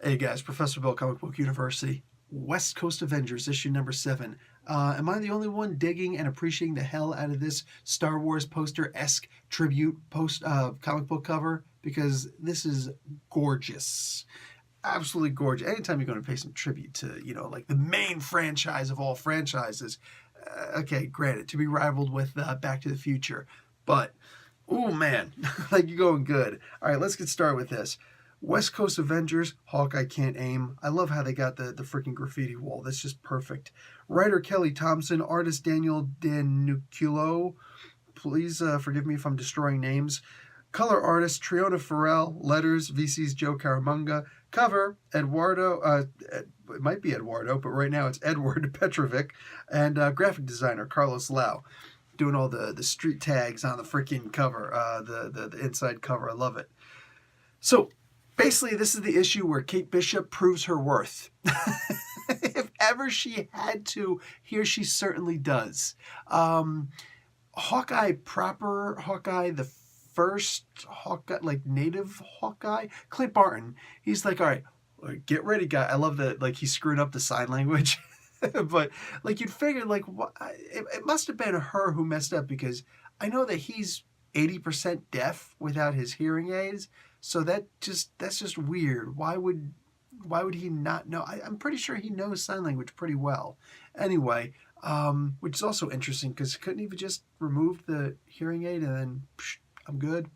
Hey guys, Professor Bill, Comic Book University. West Coast Avengers, issue number 7. Am I the only one digging and appreciating the hell out of this Star Wars poster-esque tribute comic book cover? Because this is gorgeous. Absolutely gorgeous. Anytime you're going to pay some tribute to, like the main franchise of all franchises, okay, granted, to be rivaled with Back to the Future, but, oh man, like you're going good. All right, let's get started with this. West Coast Avengers, Hawkeye can't aim. I love how they got the freaking graffiti wall. That's just perfect. Writer Kelly Thompson, artist Daniel Danuculo. Please forgive me if I'm destroying names. Color artist Triona Farrell. Letters VC's Joe Caramunga. Cover Eduardo. It might be Eduardo, but right now it's Edward Petrovic. And graphic designer Carlos Lau. Doing all the street tags on the freaking cover, the inside cover. I love it. So, basically, this is the issue where Kate Bishop proves her worth. If ever she had to, here she certainly does. Hawkeye proper, Hawkeye, the first Hawkeye, like native Hawkeye, Clint Barton, he's like, all right, get ready, guy. I love that, like, he screwed up the sign language. But, like, you'd figure, like, it must have been her who messed up, because I know that he's 80% deaf without his hearing aids. So that's just weird. Why would he not know? I'm pretty sure he knows sign language pretty well. Anyway, which is also interesting, because couldn't he have just removed the hearing aid and then I'm good?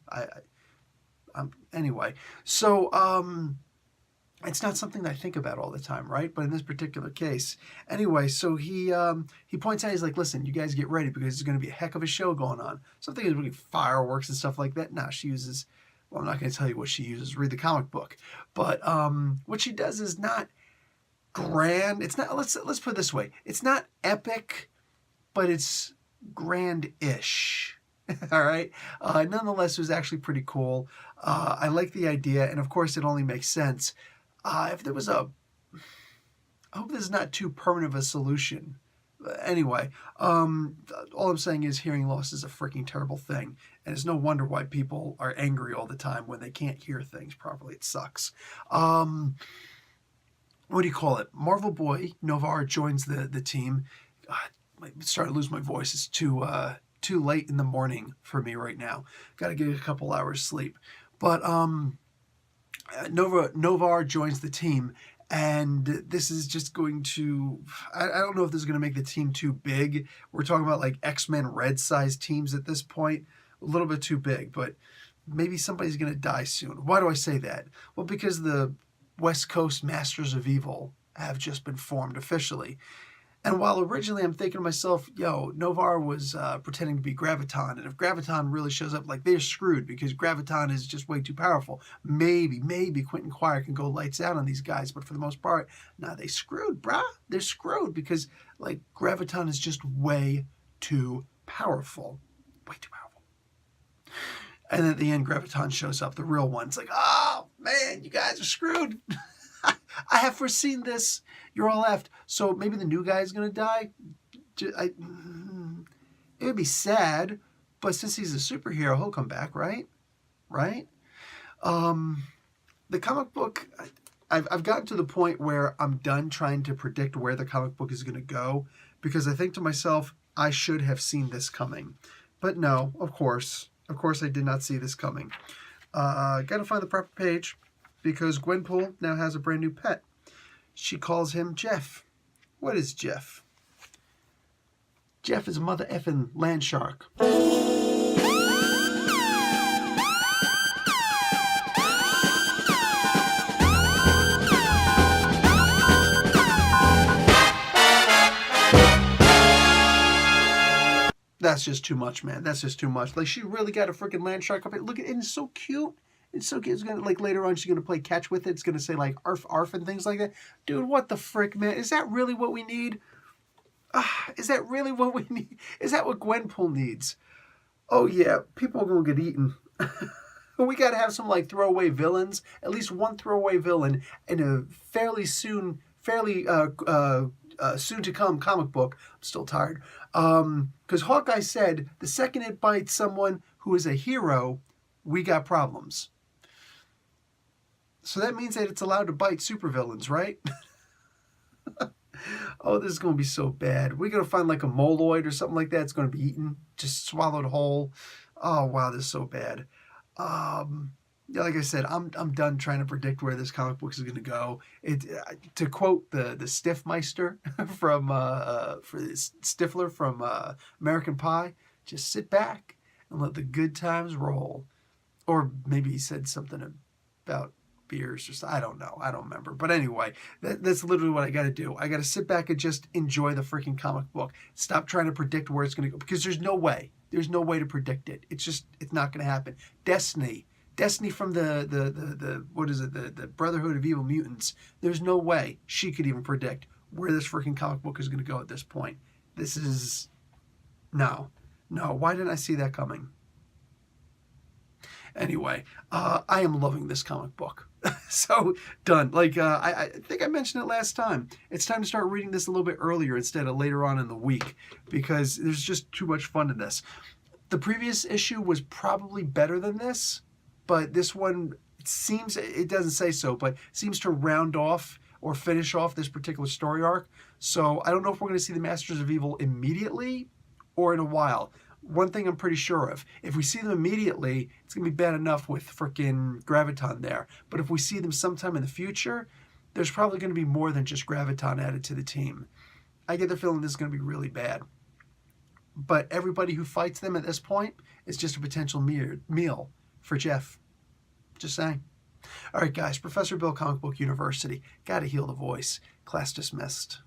Anyway. So it's not something that I think about all the time, right? But in this particular case, anyway, so he points out, he's like, listen, you guys get ready, because there's going to be a heck of a show going on. Something is really fireworks and stuff like that. Nah, she uses. Well, I'm not going to tell you what she uses. Read the comic book. But what she does is not grand. It's not. Let's put it this way. It's not epic, but it's grand-ish. All right. Nonetheless, it was actually pretty cool. I like the idea, and of course, it only makes sense if there was I hope this is not too permanent of a solution. Anyway, all I'm saying is hearing loss is a freaking terrible thing. And it's no wonder why people are angry all the time when they can't hear things properly. It sucks. What do you call it? Marvel Boy Novar joins the team. God, I'm starting to lose my voice. It's too late in the morning for me right now. Got to get a couple hours sleep. But Novar joins the team. And this is just going to, I don't know if this is going to make the team too big. We're talking about like X-Men red-sized teams at this point. A little bit too big, but maybe somebody's going to die soon. Why do I say that? Well, because the West Coast Masters of Evil have just been formed officially. And while originally I'm thinking to myself, yo, Novar was pretending to be Graviton, and if Graviton really shows up, like, they're screwed, because Graviton is just way too powerful. Maybe Quentin Quire can go lights out on these guys, but for the most part, nah, they screwed, brah. They're screwed, because, like, Graviton is just way too powerful. Way too powerful. And at the end, Graviton shows up, the real one. It's like, oh, man, you guys are screwed. I have foreseen this. You're all left. So maybe the new guy is going to die. It would be sad, but since he's a superhero, he'll come back, right? Right? The comic book, I've gotten to the point where I'm done trying to predict where the comic book is going to go, because I think to myself, I should have seen this coming. But no, of course I did not see this coming. Got to find the proper page, because Gwenpool now has a brand new pet. She calls him Jeff. What is Jeff? Jeff is a mother effing land shark. That's just too much, man. That's just too much. Like, she really got a freaking land shark up. Look at it. It's so cute. It's so cute. It's gonna, like, later on, she's gonna play catch with it. It's gonna say, like, arf arf and things like that. Dude, what the frick, man? Is that really what we need? Is that really what we need? Is that what Gwenpool needs? Oh yeah, people are gonna get eaten. We gotta have some, like, throwaway villains. At least one throwaway villain in a fairly soon to come comic book. I'm still tired. Because Hawkeye said the second it bites someone who is a hero, we got problems. So that means that it's allowed to bite supervillains, right? Oh, this is going to be so bad. We're going to find like a moloid or something like that. It's going to be eaten, just swallowed whole. Oh, wow, this is so bad. Yeah, like I said, I'm done trying to predict where this comic book is going to go. To quote the Stiffmeister from Stifler from American Pie, just sit back and let the good times roll. Or maybe he said something about beers or something. I don't know. I don't remember. But anyway, that's literally what I got to do. I got to sit back and just enjoy the freaking comic book. Stop trying to predict where it's going to go, because there's no way. There's no way to predict it. It's not going to happen. Destiny from the what is it? The Brotherhood of Evil Mutants. There's no way she could even predict where this freaking comic book is going to go at this point. This is no. Why didn't I see that coming? Anyway, I am loving this comic book. So, done. Like, I think I mentioned it last time. It's time to start reading this a little bit earlier instead of later on in the week, because there's just too much fun in this. The previous issue was probably better than this, but this one seems, it doesn't say so, but seems to round off or finish off this particular story arc. So, I don't know if we're going to see the Masters of Evil immediately or in a while. One thing I'm pretty sure of, if we see them immediately, it's going to be bad enough with frickin' Graviton there. But if we see them sometime in the future, there's probably going to be more than just Graviton added to the team. I get the feeling this is going to be really bad. But everybody who fights them at this point is just a potential meal for Jeff. Just saying. All right, guys, Professor Bill, Comic Book University. Gotta heal the voice. Class dismissed.